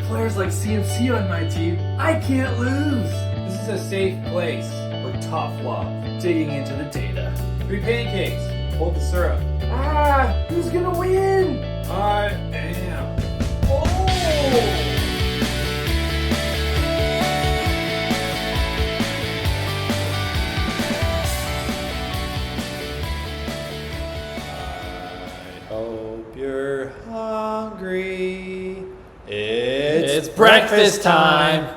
players like CMC on my team, I can't lose. This is a safe place for tough love. Digging into the data. 3 pancakes. Hold the syrup. Who's gonna win? I am. Oh! Hope you're hungry. It's breakfast time.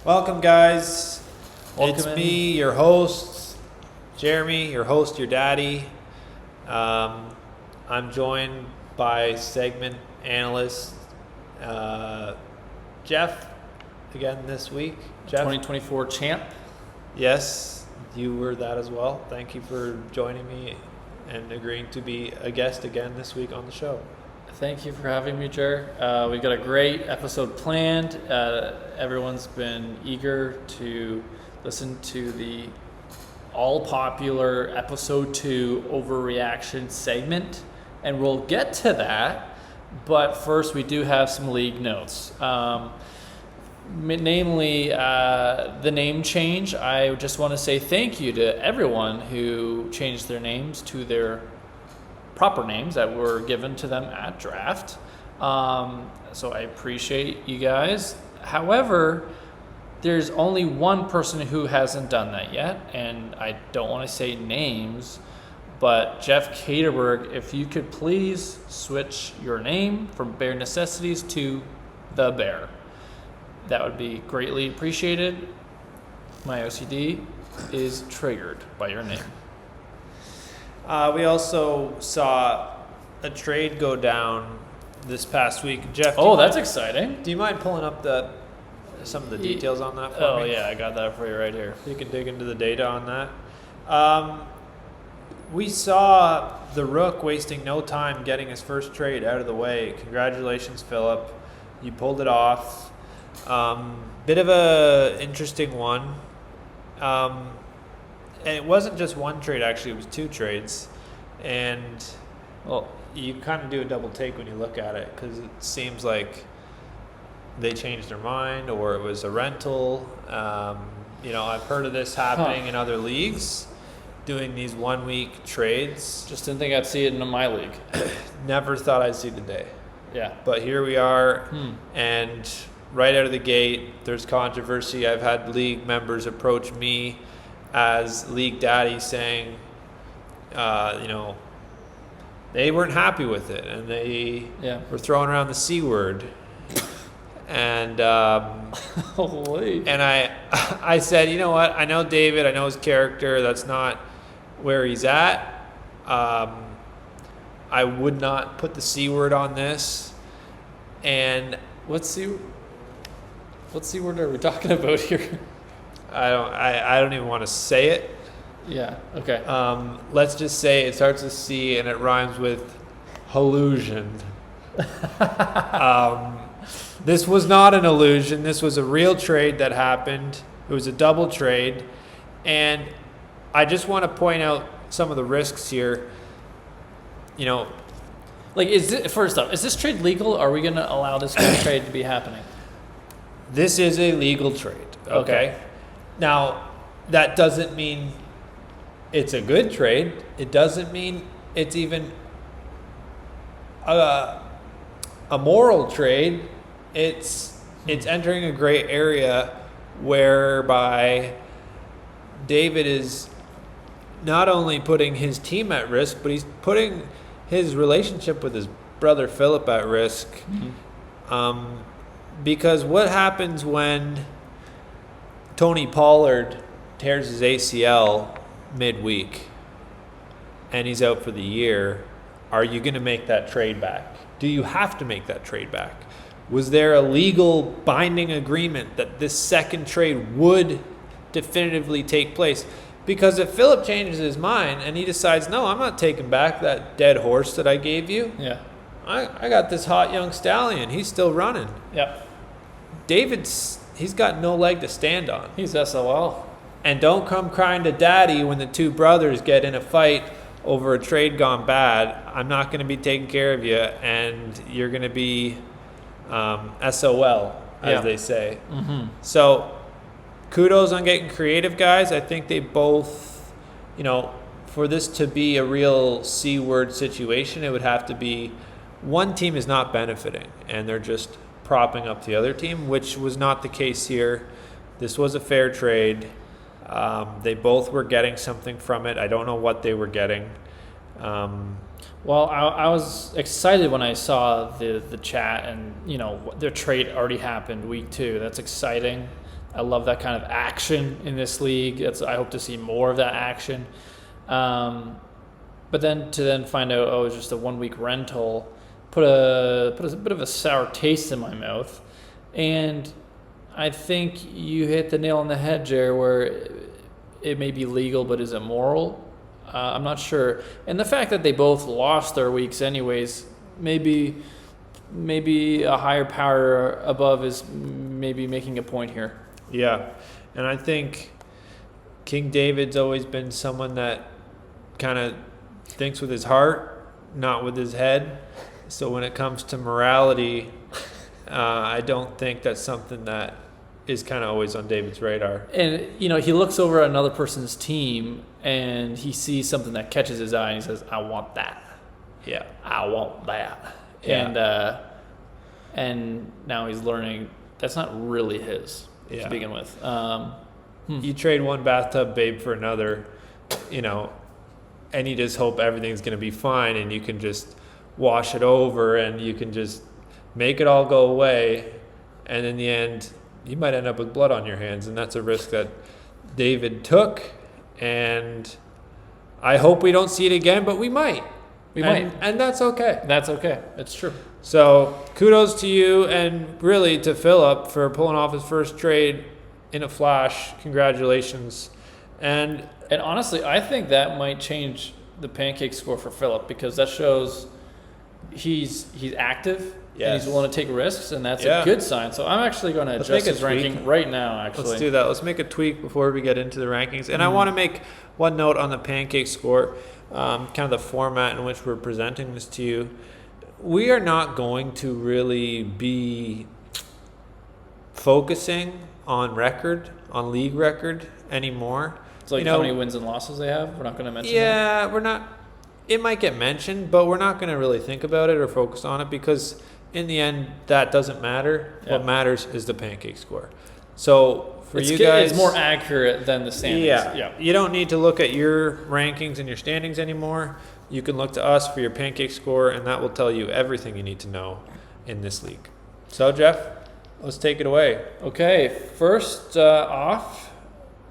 Welcome, guys. It's Welcome in. me, your host, Jeremy, your host, your daddy. I'm joined by segment analyst Jeff again this week. Jeff, 2024 champ. yes, you were that as well. Thank you for joining me and agreeing to be a guest again this week on the show. Thank you for having me, Jer. We've got a great episode planned. Everyone's been eager to listen to the all-popular episode 2 overreaction segment, and we'll get to that. But first, we do have some league notes. Namely, the name change. I just want to say thank you to everyone who changed their names to their proper names that were given to them at draft. So I appreciate you guys. However, there's only one person who hasn't done that yet, and I don't want to say names, but Jeff Caterberg, if you could please switch your name from Bare Necessities to The Bear. That would be greatly appreciated. My OCD is triggered by your name. We also saw a trade go down this past week. Jeff, That's exciting. do you mind pulling up some of the details on that for me? Oh, yeah, I got that for you right here. You can dig into the data on that. We saw the Rook wasting no time getting his first trade out of the way. Congratulations, Philip. You pulled it off. Bit of a interesting one. And it wasn't just one trade, actually. It was 2 trades. And, well, you kind of do a double take when you look at it because it seems like they changed their mind or it was a rental. I've heard of this happening in other leagues, doing these 1-week trades. Just didn't think I'd see it in my league. Never thought I'd see the day. Yeah. But here we are, and right out of the gate, there's controversy. I've had league members approach me as league daddy saying, they weren't happy with it, and they were throwing around the C word. And Holy. and I said, you know what? I know David. I know his character. That's not where he's at. I would not put the C word on this. And What C word are we talking about here? I don't even want to say it. Yeah, okay. Let's just say it starts with C and it rhymes with illusion. This was not an illusion. This was a real trade that happened. It was a double trade. And I just want to point out some of the risks here. First off, is this trade legal? Are we going to allow this kind of trade to be happening? This is a legal trade, okay? Now, that doesn't mean it's a good trade. It doesn't mean it's even a moral trade. It's entering a gray area whereby David is not only putting his team at risk, but he's putting his relationship with his brother Philip at risk. Because what happens when Tony Pollard tears his ACL midweek and he's out for the year? Are you going to make that trade back? Do you have to make that trade back? Was there a legal binding agreement that this second trade would definitively take place? Because if Philip changes his mind and he decides, no, I'm not taking back that dead horse that I gave you. Yeah. I got this hot young stallion. He's still running. Yep. He's got no leg to stand on. He's SOL. And don't come crying to daddy when the 2 brothers get in a fight over a trade gone bad. I'm not going to be taking care of you, and you're going to be SOL, as they say. Mm-hmm. So kudos on getting creative, guys. I think they both, for this to be a real C-word situation, it would have to be one team is not benefiting, and they're just propping up the other team, which was not the case here. This was a fair trade. They both were getting something from it. I don't know what they were getting. Well, I was excited when I saw the chat, and their trade already happened week 2. That's exciting. I love that kind of action in this league. I hope to see more of that action. But then to find out, it was just a 1-week rental, put a bit of a sour taste in my mouth. And I think you hit the nail on the head, Jer, where it may be legal, but is it moral? I'm not sure. And the fact that they both lost their weeks anyways, maybe a higher power above is maybe making a point here. Yeah, and I think King David's always been someone that kind of thinks with his heart, not with his head. So when it comes to morality, I don't think that's something that is kind of always on David's radar. And, he looks over at another person's team and he sees something that catches his eye and he says, I want that. Yeah. I want that. Yeah. And now he's learning that's not really his to begin with. You trade one bathtub babe for another, and you just hope everything's going to be fine and you can just wash it over and you can just make it all go away. And in the end, you might end up with blood on your hands, and that's a risk that David took. And I hope we don't see it again, but we might. And that's okay. That's okay. It's true. So kudos to you, and really to Philip for pulling off his first trade in a flash. Congratulations. And honestly, I think that might change the pancake score for Philip, because that shows he's active. Yes. And he's willing to take risks, and that's a good sign. So I'm actually going to adjust his ranking right now, actually. Let's do that. Let's make a tweak before we get into the rankings. And I want to make one note on the pancake score, kind of the format in which we're presenting this to you. We are not going to really be focusing on league record anymore. It's like how many wins and losses they have? We're not going to mention that? Yeah, we're not. It might get mentioned, but we're not going to really think about it or focus on it, because in the end, that doesn't matter. Yeah. What matters is the pancake score. So for you guys, it's more accurate than the standings. Yeah. You don't need to look at your rankings and your standings anymore. You can look to us for your pancake score, and that will tell you everything you need to know in this league. So, Jeff, let's take it away. Okay, first off,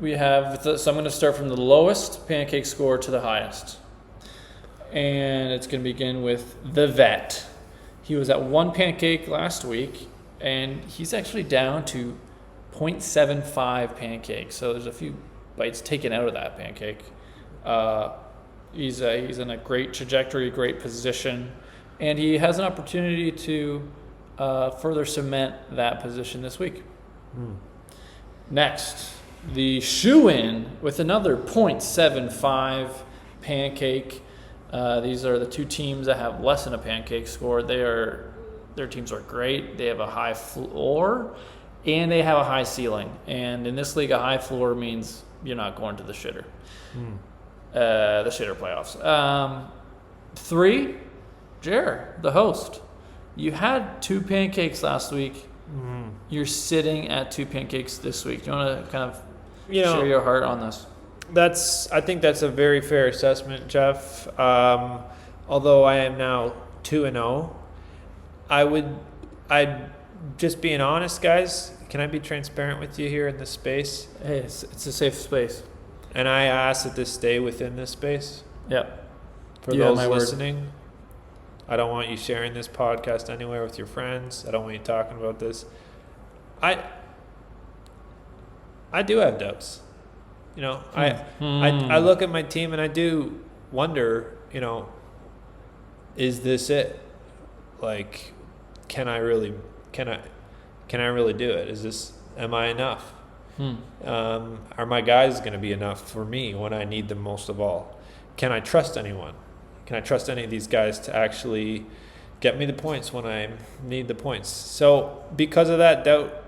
we have, so I'm going to start from the lowest pancake score to the highest. And it's going to begin with the vet. He was at 1 pancake last week, and he's actually down to 0.75 pancakes. So there's a few bites taken out of that pancake. He's in a great trajectory, great position, and he has an opportunity to further cement that position this week. Next, the shoe-in with another 0.75 pancake. These are the two teams that have less than a pancake score. Their teams are great. They have a high floor, and they have a high ceiling. And in this league, a high floor means you're not going to the shitter. The shitter playoffs. 3, Jer, the host. You had 2 pancakes last week. You're sitting at 2 pancakes this week. Do you want to kind of share your heart on this? I think that's a very fair assessment, Jeff. Although I am now 2-0, I'd just being honest, guys. Can I be transparent with you here in this space? Hey, it's a safe space. And I ask that this stay within this space. Yep. For those listening, I don't want you sharing this podcast anywhere with your friends. I don't want you talking about this. I do have doubts. I look at my team and I do wonder, is this it? Like, can I really do it? Am I enough? Are my guys going to be enough for me when I need them most of all? Can I trust anyone? Can I trust any of these guys to actually get me the points when I need the points. So because of that doubt,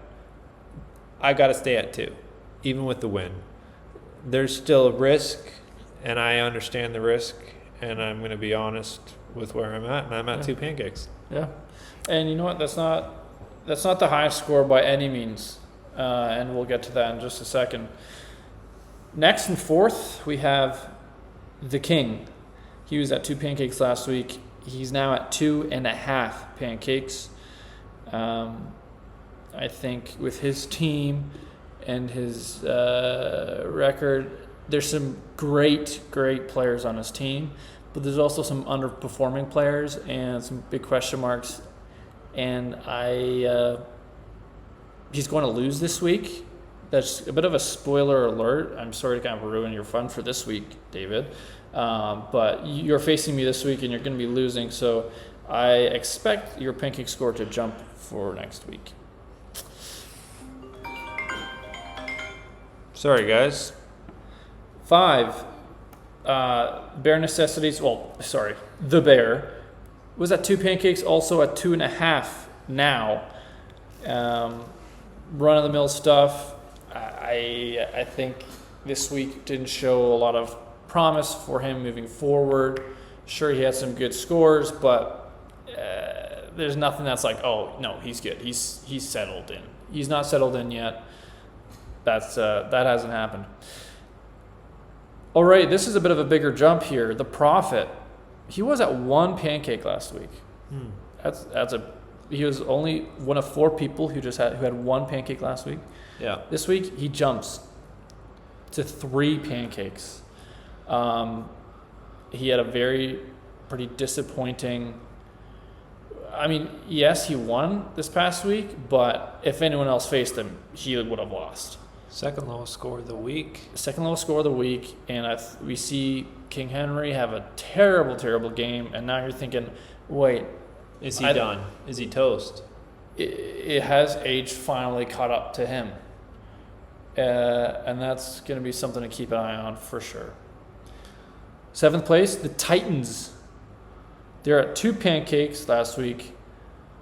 I got to stay at 2, even with the win. There's still a risk, and I understand the risk, and I'm going to be honest with where I'm at, and I'm at 2 pancakes. Yeah, and you know what? That's not the highest score by any means, and we'll get to that in just a second. Next and fourth, we have the King. He was at 2 pancakes last week. He's now at 2.5 pancakes. I think with his team and his record, there's some great players on his team, but there's also some underperforming players and some big question marks. And he's going to lose this week. That's a bit of a spoiler alert. I'm sorry to kind of ruin your fun for this week, David. But you're facing me this week and you're going to be losing. So I expect your pancake score to jump for next week. Sorry, guys. 5, Bear Necessities. The Bear was at 2 pancakes, also at 2.5 now. Run-of-the-mill stuff. I think this week didn't show a lot of promise for him moving forward. Sure, he had some good scores, but there's nothing that's like, oh no, he's good. He's settled in. He's not settled in yet. That hasn't happened. All right, this is a bit of a bigger jump here. The Prophet, he was at 1 pancake last week. He was only one of 4 people who had 1 pancake last week. Yeah. This week he jumps to 3 pancakes. He had a pretty disappointing. I mean, yes, he won this past week, but if anyone else faced him, he would have lost. Second lowest score of the week. And we see King Henry have a terrible game, and now you're thinking, wait. Is he done? Is he toast? It has age finally caught up to him. And that's going to be something to keep an eye on for sure. 7th place, the Titans. They're at 2 pancakes last week.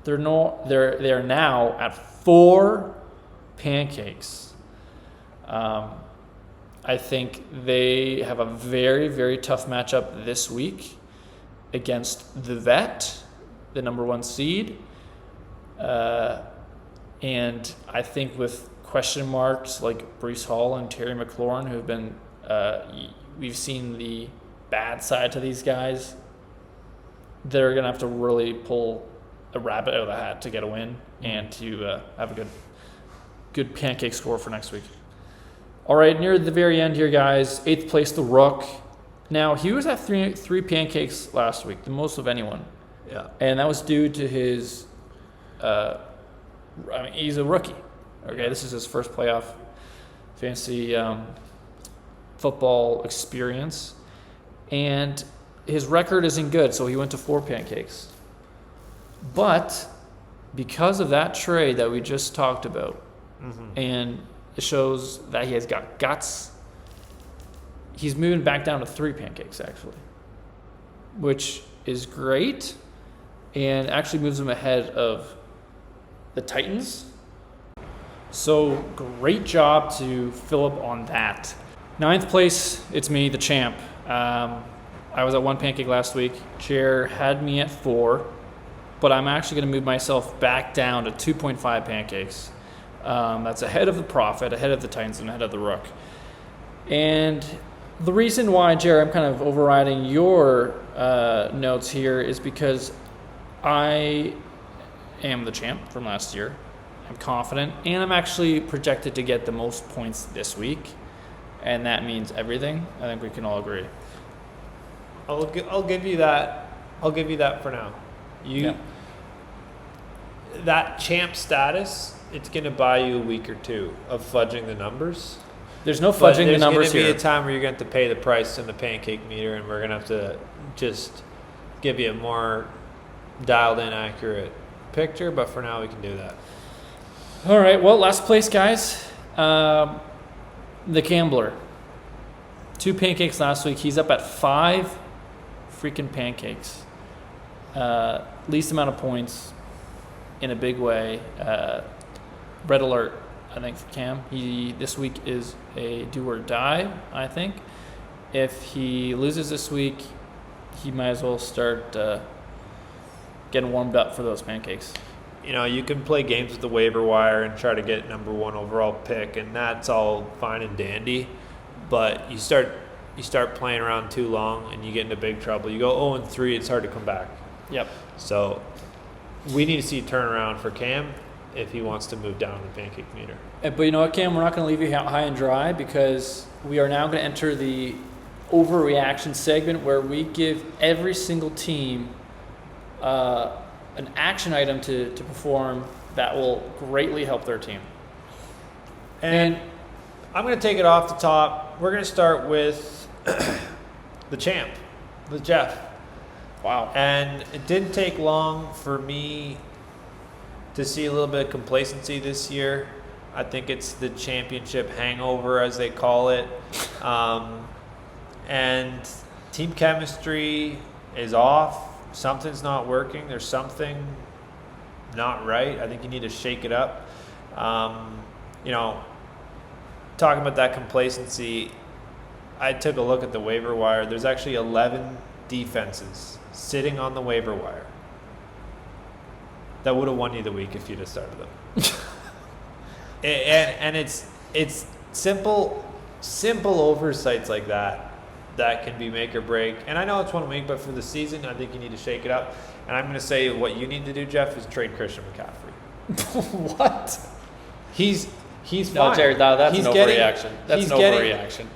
They are now at 4 pancakes. I think they have a very tough matchup this week against the Vet, the number 1 seed. And I think with question marks like Breece Hall and Terry McLaurin, who have been, we've seen the bad side to these guys, they're going to have to really pull a rabbit out of the hat to get a win and to have a good pancake score for next week. All right, near the very end here, guys, 8th place, the Rook. Now, he was at 3 pancakes last week, the most of anyone. Yeah. And that was due to his, he's a rookie. Okay, this is his first playoff fantasy football experience. And his record isn't good, so he went to 4 pancakes. But because of that trade that we just talked about, and it shows that he has got guts, he's moving back down to 3 pancakes, actually, which is great and actually moves him ahead of the Titans. So great job to Philip on that. 9th place, it's me, the champ. I was at 1 pancake last week. Jer had me at 4, but I'm actually going to move myself back down to 2.5 pancakes. That's ahead of the Prophet, ahead of the Titans, and ahead of the Rook. And the reason why, Jer, I'm kind of overriding your notes here is because I am the champ from last year. I'm confident, and I'm actually projected to get the most points this week, and that means everything. I think we can all agree. I'll give you that. I'll give you that for now. That champ status, it's going to buy you a week or 2 of fudging the numbers. There's no fudging the numbers here. There's going to be a time where you're going to have to pay the price in the pancake meter, and we're going to have to just give you a more dialed-in, accurate picture. But for now, we can do that. All right. Well, last place, guys. The Gambler. 2 pancakes last week. He's up at 5 freaking pancakes. least amount of points in a big way. Red alert, I think, for Cam. This week is a do or die, I think. If he loses this week, he might as well start getting warmed up for those pancakes. You can play games with the waiver wire and try to get number 1 overall pick, and that's all fine and dandy. But you start playing around too long, and you get into big trouble. You go 0-3, it's hard to come back. Yep. So we need to see a turnaround for Cam if he wants to move down the pancake meter. But you know what, Cam? We're not going to leave you high and dry, because we are now going to enter the overreaction segment where we give every single team an action item to perform that will greatly help their team. And I'm going to take it off the top. We're going to start with the champ, with Jeff. Wow. And it didn't take long for me to see a little bit of complacency this year. I think it's the championship hangover, as they call it. And team chemistry is off. Something's not working. There's something not right. I think you need to shake it up. Talking about that complacency, I took a look at the waiver wire. There's actually 11 defenses sitting on the waiver wire that would have won you the week if you'd have started them. and it's simple oversights like that can be make or break. And I know it's 1 week, but for the season, I think you need to shake it up. And I'm going to say what you need to do, Jeff, is trade Christian McCaffrey. What? He's no, fine. Jared, that's an overreaction. That's an overreaction.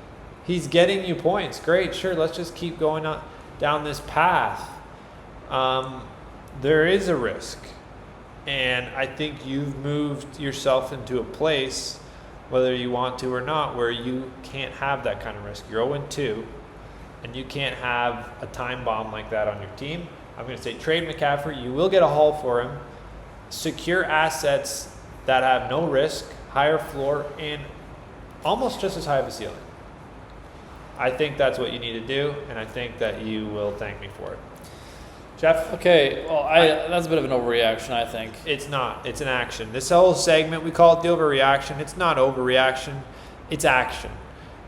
He's getting you points. Great, sure. Let's just keep going down this path. There is a risk. And I think you've moved yourself into a place, whether you want to or not, where you can't have that kind of risk. You're 0-2, and you can't have a time bomb like that on your team. I'm going to say trade McCaffrey. You will get a haul for him. Secure assets that have no risk, higher floor, and almost just as high of a ceiling. I think that's what you need to do, and I think that you will thank me for it. Jeff? Okay, well, that's a bit of an overreaction, I think. It's not. It's an action. This whole segment, we call it the overreaction. It's not overreaction. It's action.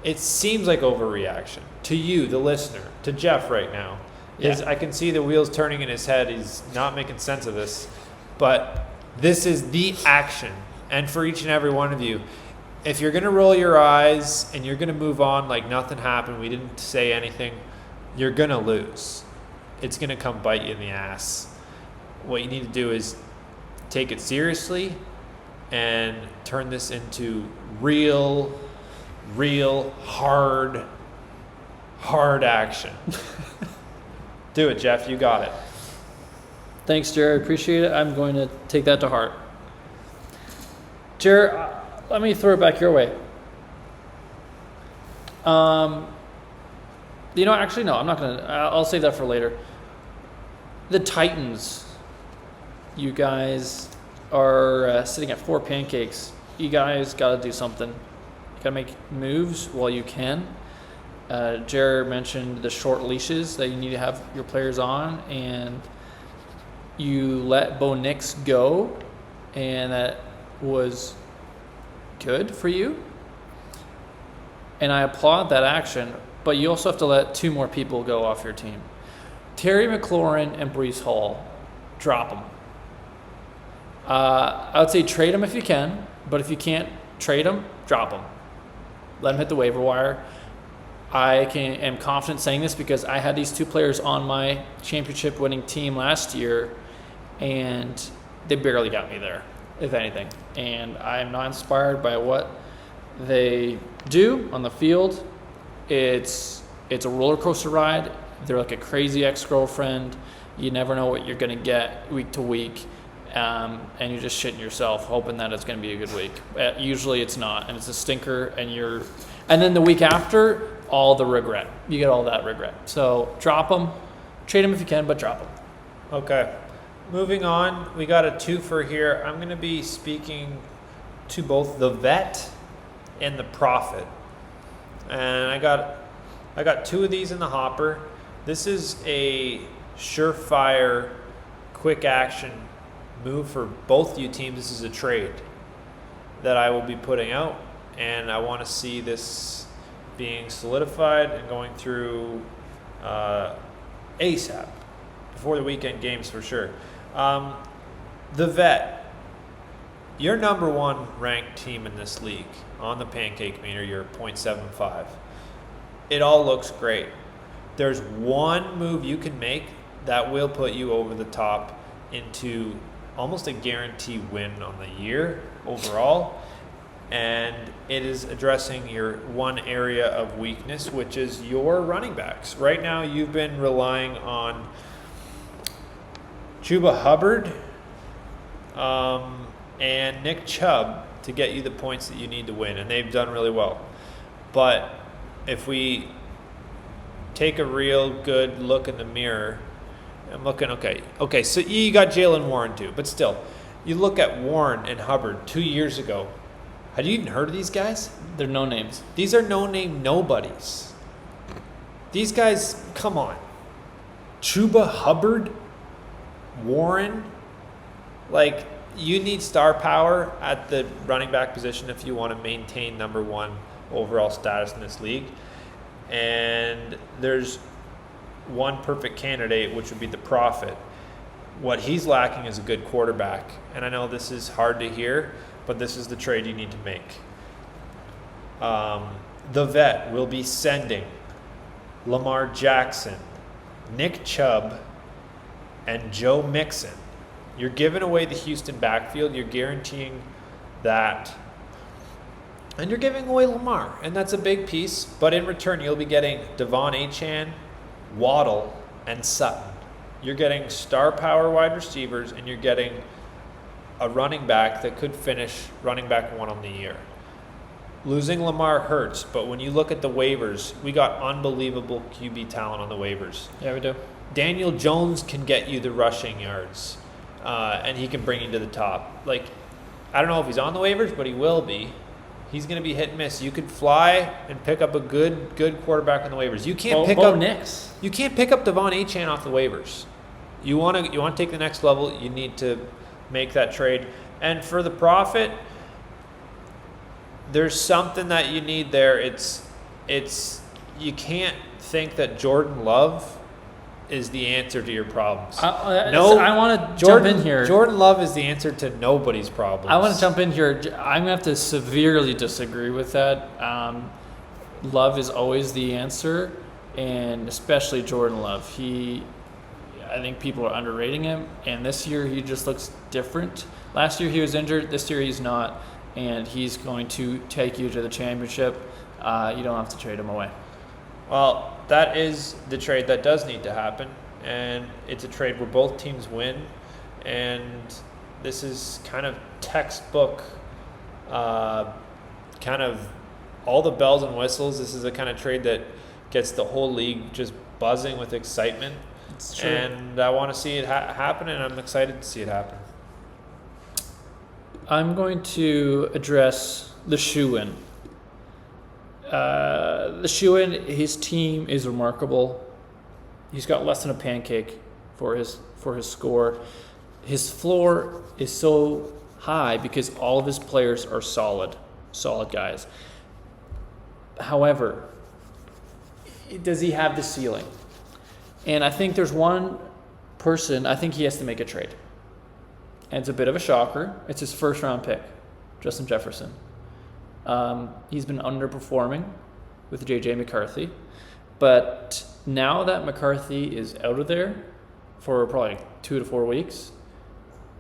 It seems like overreaction to you, the listener, to Jeff right now. Yeah. I can see the wheels turning in his head. He's not making sense of this. But this is the action. And for each and every one of you, if you're going to roll your eyes and you're going to move on like nothing happened, we didn't say anything, you're going to lose. It's going to come bite you in the ass. What you need to do is take it seriously and turn this into real hard action. Do it, Jeff. You got it. Thanks, Jared. Appreciate it. I'm going to take that to heart. Jared, let me throw it back your way. Actually, no, I'm not going to. I'll save that for later. The Titans, you guys are sitting at 4 pancakes. You guys got to do something. You got to make moves while you can. Jared mentioned the short leashes that you need to have your players on, and you let Bo Nix go, and that was good for you. And I applaud that action, but you also have to let 2 more people go off your team. Terry McLaurin and Breece Hall, drop them. I would say trade them if you can, but if you can't trade them, drop them. Let them hit the waiver wire. I am confident saying this because I had these 2 players on my championship-winning team last year, and they barely got me there, if anything. And I'm not inspired by what they do on the field. It's a roller coaster ride. They're like a crazy ex-girlfriend. You never know what you're going to get week to week, and you're just shitting yourself, hoping that it's going to be a good week. Usually it's not, and it's a stinker. And then the week after, all the regret. You get all that regret. So drop them, trade them if you can, but drop them. Okay. Moving on, we got a 2-fer here. I'm going to be speaking to both the vet and the prophet, and I got 2 of these in the hopper. This is a surefire quick action move for both you teams. This is a trade that I will be putting out, and I want to see this being solidified and going through ASAP before the weekend games for sure. The Vet, your number one ranked team in this league on the Pancake meter, you're 0.75. It all looks great. There's one move you can make that will put you over the top into almost a guaranteed win on the year overall, and it is addressing your one area of weakness, which is your running backs. Right now, you've been relying on Chuba Hubbard and Nick Chubb to get you the points that you need to win, and they've done really well. But if we take a real good look in the mirror, I'm looking, okay, so you got Jalen Warren too, but still, you look at Warren and Hubbard 2 years ago. Had you even heard of these guys? They're no names. These are no-name nobodies. These guys, come on. Chuba Hubbard, Warren, like, you need star power at the running back position if you want to maintain number one overall status in this league. And there's one perfect candidate, which would be the Prophet. What he's lacking is a good quarterback. And I know this is hard to hear, but this is the trade you need to make. The Vet will be sending Lamar Jackson, Nick Chubb, and Joe Mixon. You're giving away the Houston backfield. You're guaranteeing that. And you're giving away Lamar, and that's a big piece. But in return, you'll be getting Devon Achane, Waddle, and Sutton. You're getting star power wide receivers, and you're getting a running back that could finish running back one on the year. Losing Lamar hurts, but when you look at the waivers, we got unbelievable QB talent on the waivers. Yeah, we do. Daniel Jones can get you the rushing yards, and he can bring you to the top. Like, I don't know if he's on the waivers, but he will be. He's going to be hit and miss. You could fly and pick up a good quarterback on the waivers. You can't pick up Nix. You can't pick up Devon Achane off the waivers. You want to take the next level. You need to make that trade. And for the Prophet, there's something that you need there. It's you can't think that Jordan Love is the answer to your problems. I want to jump in here. Jordan Love is the answer to nobody's problems. I want to jump in here. I'm going to have to severely disagree with that. Love is always the answer, and especially Jordan Love. I think people are underrating him, and this year he just looks different. Last year he was injured. This year he's not, and he's going to take you to the championship. You don't have to trade him away. Well, that is the trade that does need to happen, and it's a trade where both teams win, and this is kind of textbook, kind of all the bells and whistles. This is the kind of trade that gets the whole league just buzzing with excitement. It's true. And I want to see it happen, and I'm excited to see it happen. I'm going to address the shoe-in. The shoe-in, his team is remarkable. He's got less than a pancake for his score. His floor is so high because all of his players are solid guys. However, does he have the ceiling? And I think there's one person, I think he has to make a trade. And it's a bit of a shocker. It's his first round pick, Justin Jefferson. He's been underperforming with J.J. McCarthy. But now that McCarthy is out of there for probably 2 to 4 weeks,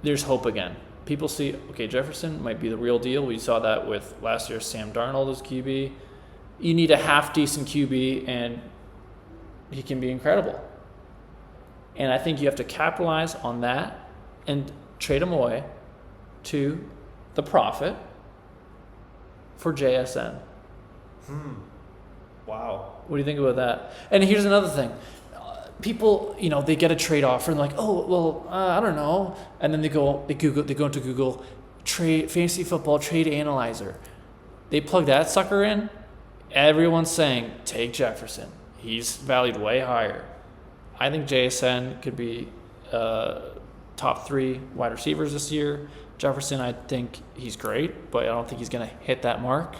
there's hope again. People see, okay, Jefferson might be the real deal. We saw that with last year's Sam Darnold as QB. You need a half-decent QB, and he can be incredible. And I think you have to capitalize on that and trade him away to the Prophet for JSN. Wow. What do you think about that? And here's another thing. People, they get a trade offer and like, I don't know. And then they go into Google, trade fantasy football trade analyzer. They plug that sucker in. Everyone's saying, take Jefferson. He's valued way higher. I think JSN could be top 3 wide receivers this year. Jefferson, I think he's great, but I don't think he's going to hit that mark.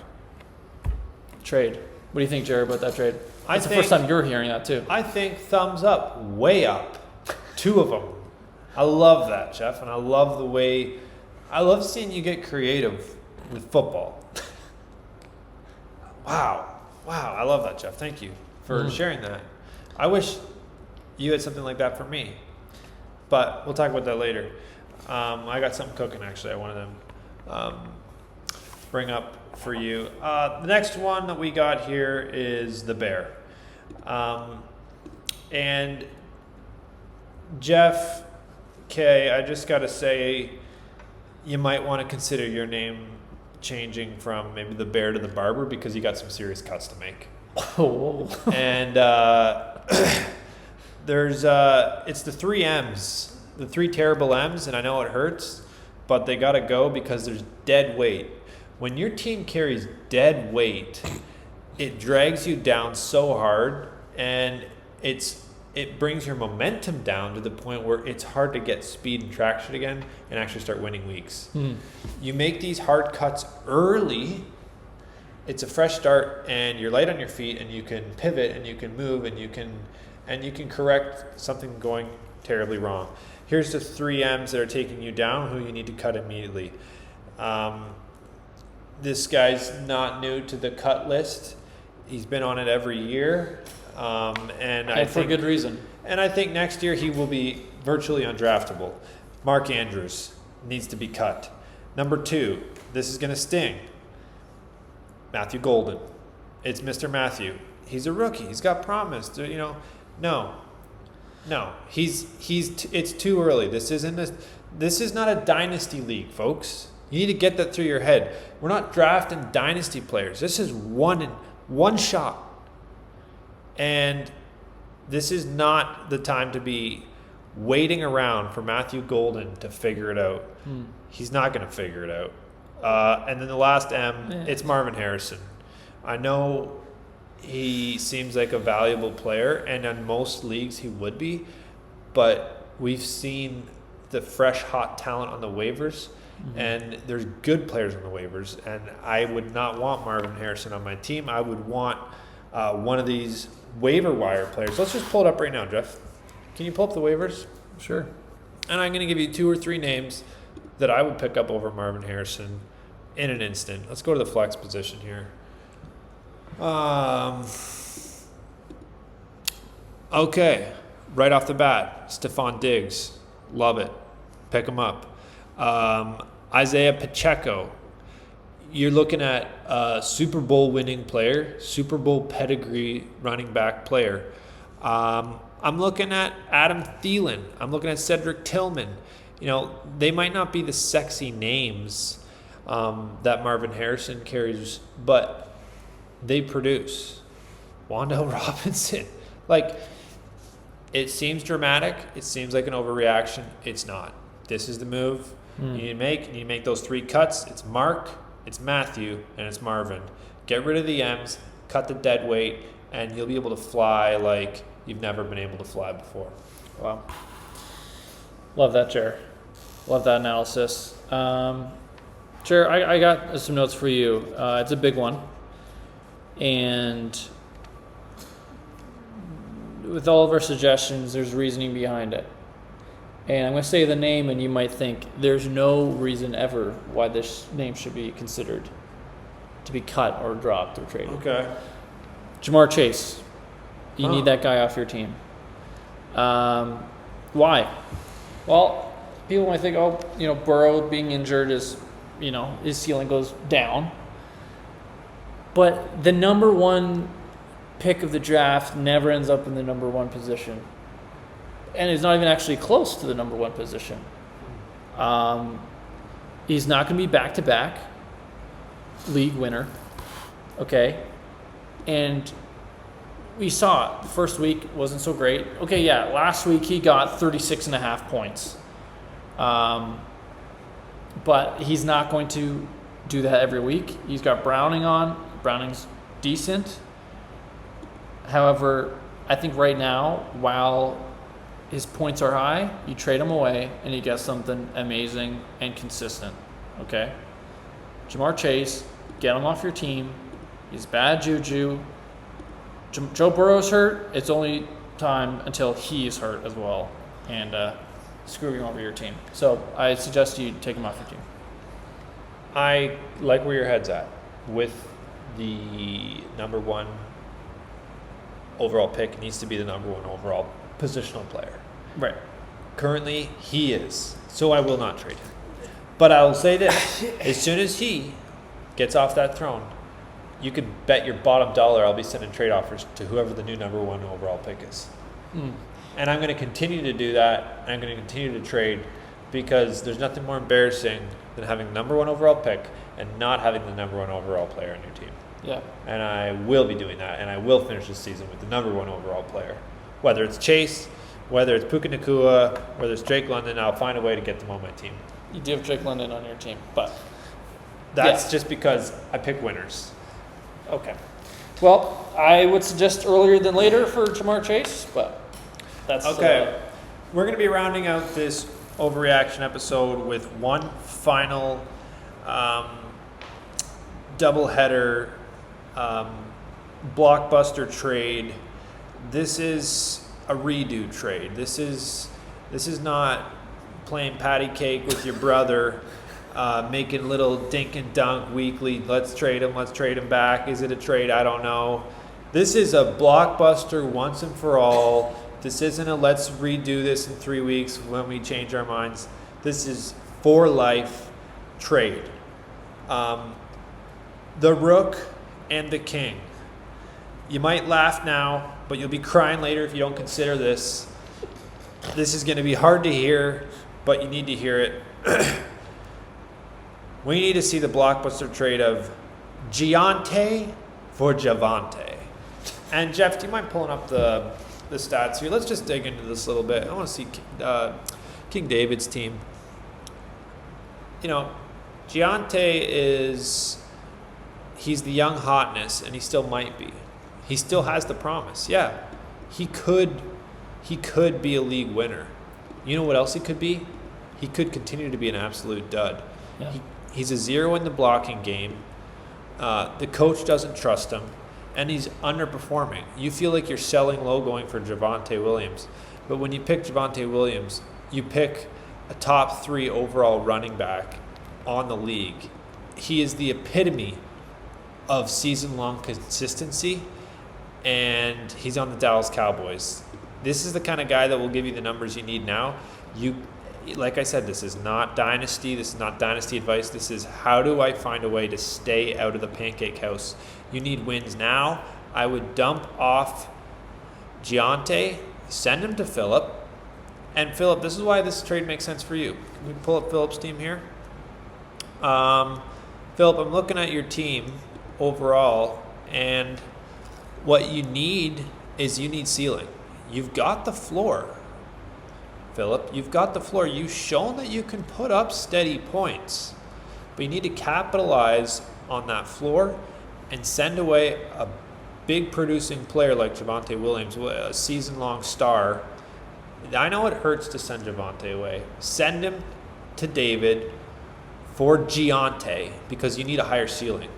Trade. What do you think, Jared, about that trade? It's the first time you're hearing that, too. I think thumbs up, way up. 2 of them. I love that, Jeff, and I love seeing you get creative with football. Wow, I love that, Jeff. Thank you for sharing that. I wish you had something like that for me, but we'll talk about that later. I got something cooking, actually. I wanted to bring up for you. The next one that we got here is the Bear. And Jeff K, I just got to say, you might want to consider your name changing from maybe the Bear to the Barber, because you got some serious cuts to make. Oh. And it's the 3 M's, the 3 terrible M's, and I know it hurts, but they got to go because there's dead weight. When your team carries dead weight, it drags you down so hard, and it brings your momentum down to the point where it's hard to get speed and traction again and actually start winning weeks. You make these hard cuts early, it's a fresh start, and you're light on your feet, and you can pivot, and you can move, and you can correct something going terribly wrong. Here's the 3 M's that are taking you down, who you need to cut immediately. This guy's not new to the cut list. He's been on it every year. And for good reason. And I think next year he will be virtually undraftable. Mark Andrews needs to be cut. Number 2, this is going to sting. Matthew Golden. It's Mr. Matthew. He's a rookie. He's got promise. No. It's too early. This is not a dynasty league, folks. You need to get that through your head. We're not drafting dynasty players. This is one shot. And this is not the time to be waiting around for Matthew Golden to figure it out. He's not going to figure it out. And then the last M, it's Marvin Harrison. I know he seems like a valuable player, and in most leagues he would be, but we've seen the fresh, hot talent on the waivers, and there's good players on the waivers, and I would not want Marvin Harrison on my team. I would want one of these waiver wire players. Let's just pull it up right now, Jeff. Can you pull up the waivers? Sure. And I'm going to give you 2 or 3 names that I would pick up over Marvin Harrison in an instant. Let's go to the flex position here. Okay, right off the bat, Stephon Diggs. Love it. Pick him up. Isaiah Pacheco. You're looking at a Super Bowl winning player, Super Bowl pedigree running back player. I'm looking at Adam Thielen. I'm looking at Cedric Tillman. They might not be the sexy names that Marvin Harrison carries, but they produce. Wan'Dale Robinson. It seems dramatic. It seems like an overreaction. It's not. This is the move you need to make. You need to make those 3 cuts. It's Mark, it's Matthew, and it's Marvin. Get rid of the M's, cut the dead weight, and you'll be able to fly like you've never been able to fly before. Wow. Love that, Jer. Love that analysis. Jer, I got some notes for you. It's a big one. And with all of our suggestions, there's reasoning behind it. And I'm going to say the name, and you might think there's no reason ever why this name should be considered to be cut or dropped or traded. Okay. Jamar Chase. You need that guy off your team. Why? Well, people might think, Burrow being injured is, his ceiling goes down. But the number 1 pick of the draft never ends up in the number 1 position. And is not even actually close to the number 1 position. He's not going to be back-to-back league winner. Okay? And we saw it. The first week wasn't so great. Okay, yeah, last week he got 36.5 points. But he's not going to do that every week. He's got Browning on. Browning's decent. However, I think right now, while his points are high, you trade him away, and you get something amazing and consistent. Okay? Jamar Chase, get him off your team. He's bad juju. Joe Burrow's hurt. It's only time until he's hurt as well, and screw him over your team. So I suggest you take him off your team. I like where your head's at with the number one overall pick. Needs to be the number one overall positional player. Right. Currently, he is. So I will not trade him. But I will say this. As soon as he gets off that throne, you can bet your bottom dollar I'll be sending trade offers to whoever the new number one overall pick is. And I'm going to continue to do that. I'm going to continue to trade because there's nothing more embarrassing than having the number one overall pick and not having the number one overall player on your team. Yeah. And I will be doing that, and I will finish this season with the number one overall player. Whether it's Chase, whether it's Puka Nacua, whether it's Drake London, I'll find a way to get them on my team. You do have Drake London on your team, but That's just because I pick winners. okay. Well, I would suggest earlier than later for Jamar Chase, but that's Okay. We're going to be rounding out this overreaction episode with one final doubleheader blockbuster trade. This is a redo trade. This is not playing patty cake with your brother, making little dink and dunk weekly. Let's trade him back. Is it a trade? I don't know. This is a blockbuster once and for all. This isn't a let's redo this in 3 weeks when we change our minds. This is for life trade. The Rook and the King. You might laugh now, but you'll be crying later if you don't consider this. This is going to be hard to hear, but you need to hear it. We need to see the blockbuster trade of Giante for Javante. And Jeff, do you mind pulling up the stats here? Let's just dig into this a little bit. I want to see King David's team. You know, Giante he's the young hotness, and he still might be. He still has the promise. Yeah, he could be a league winner. You know what else he could be? He could continue to be an absolute dud. Yeah. He's a zero in the blocking game. The coach doesn't trust him, and he's underperforming. You feel like you're selling low going for Javonte Williams, but when you pick Javonte Williams, you pick a top 3 overall running back on the league. He is the epitome of season-long consistency, and he's on the Dallas Cowboys. This is the kind of guy that will give you the numbers you need now. Like I said, this is not dynasty. This is not dynasty advice. This is how do I find a way to stay out of the pancake house. You need wins now. I would dump off Giante, send him to Phillip, and Phillip, this is why this trade makes sense for you. Can we pull up Phillip's team here? Phillip, I'm looking at your team overall, and what you need is ceiling. You've got the floor, Phillip. You've got the floor. You've shown that you can put up steady points, but you need to capitalize on that floor and send away a big producing player like Javonte Williams, a season-long star. I know it hurts to send Javonte away. Send him to David for Giante because you need a higher ceiling.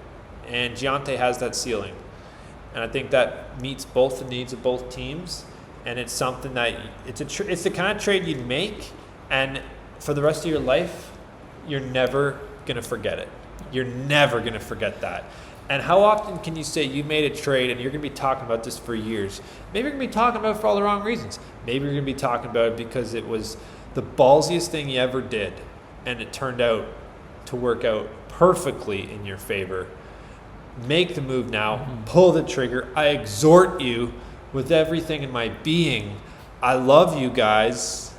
And Giante has that ceiling. And I think that meets both the needs of both teams. And it's something that it's the kind of trade you'd make, and for the rest of your life, you're never going to forget it. You're never going to forget that. And how often can you say you made a trade and you're going to be talking about this for years? Maybe you're going to be talking about it for all the wrong reasons. Maybe you're going to be talking about it because it was the ballsiest thing you ever did, and it turned out to work out perfectly in your favor. Make the move now. Pull the trigger. I exhort you with everything in my being. I love you guys.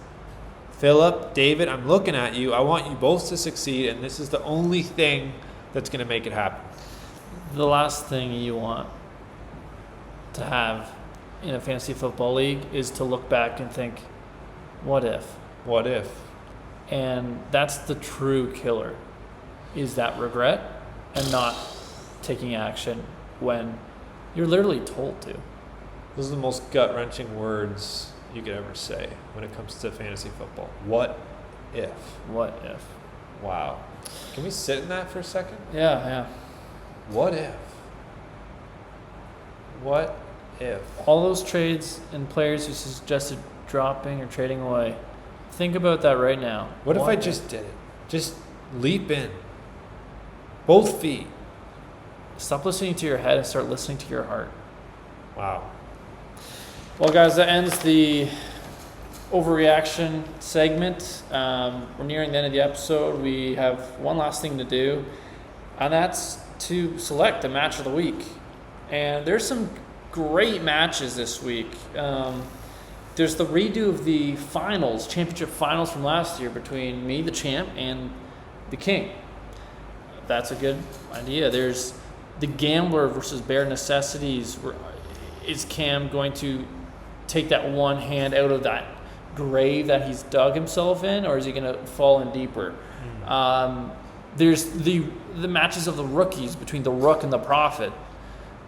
Phillip, David, I'm looking at you. I want you both to succeed, and this is the only thing that's going to make it happen. The last thing you want to have in a fantasy football league is to look back and think, what if? What if? And that's the true killer, is that regret and not taking action when you're literally told to. Those are the most gut-wrenching words you could ever say when it comes to fantasy football. What if? What if? Wow. Can we sit in that for a second? Yeah. What if? What if? All those trades and players who suggested dropping or trading away. Think about that right now. What if I just did it? Just leap in. Both feet. Stop listening to your head and start listening to your heart. Wow. Well, guys, that ends the overreaction segment. We're nearing the end of the episode. We have one last thing to do, and that's to select a match of the week. And there's some great matches this week. There's the redo of the finals, championship finals from last year between me, the champ, and the king. That's a good idea. There's the gambler versus bare necessities. Is Cam going to take that one hand out of that grave that he's dug himself in, or is he going to fall in deeper? There's the matches of the rookies between the Rook and the Prophet,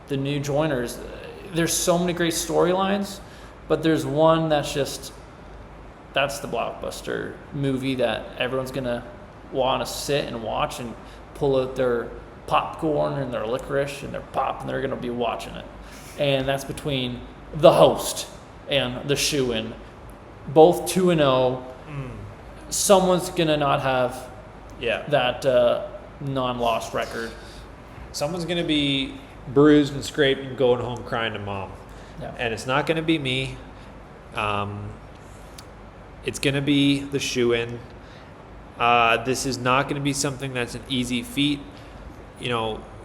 the new joiners. There's so many great storylines, but there's one that's the blockbuster movie that everyone's going to want to sit and watch and pull out their popcorn and their licorice and their pop, and they're going to be watching it. And that's between the host and the shoe-in. Both 2-0. Someone's going to not have that non-loss record. Someone's going to be bruised and scraped and going home crying to mom. Yeah. And it's not going to be me. It's going to be the shoe-in. This is not going to be something that's an easy feat.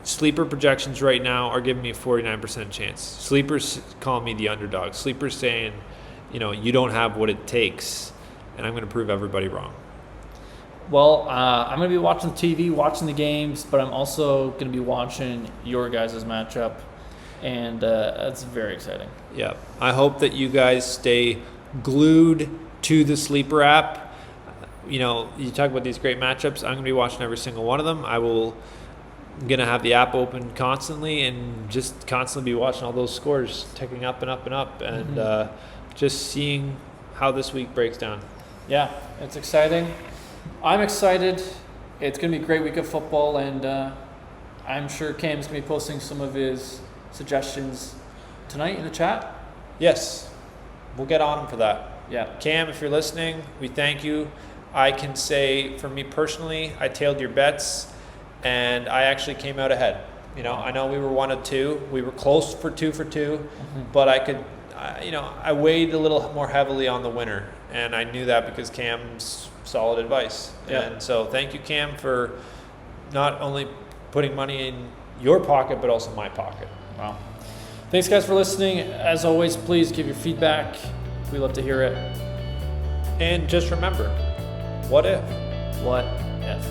Sleeper projections right now are giving me a 49% chance. Sleepers call me the underdog. Sleepers saying, you don't have what it takes, and I'm going to prove everybody wrong. Well, I'm going to be watching the TV, watching the games, but I'm also going to be watching your guys' matchup, and that's very exciting. Yeah. I hope that you guys stay glued to the Sleeper app. You talk about these great matchups. I'm going to be watching every single one of them. I'm going to have the app open constantly and just constantly be watching all those scores ticking up and up and up, and just seeing how this week breaks down. Yeah, it's exciting. I'm excited. It's going to be a great week of football, and I'm sure Cam's going to be posting some of his suggestions tonight in the chat. Yes, we'll get on him for that. Yeah. Cam, if you're listening, we thank you. I can say, for me personally, I tailed your bets, and I actually came out ahead. I know we were 1 of 2. We were close for 2 for 2, but I weighed a little more heavily on the winner, and I knew that because Cam's solid advice. Yeah. And so thank you, Cam, for not only putting money in your pocket, but also my pocket. Wow. Thanks, guys, for listening. As always, please give your feedback. We love to hear it. And just remember, what if? What if?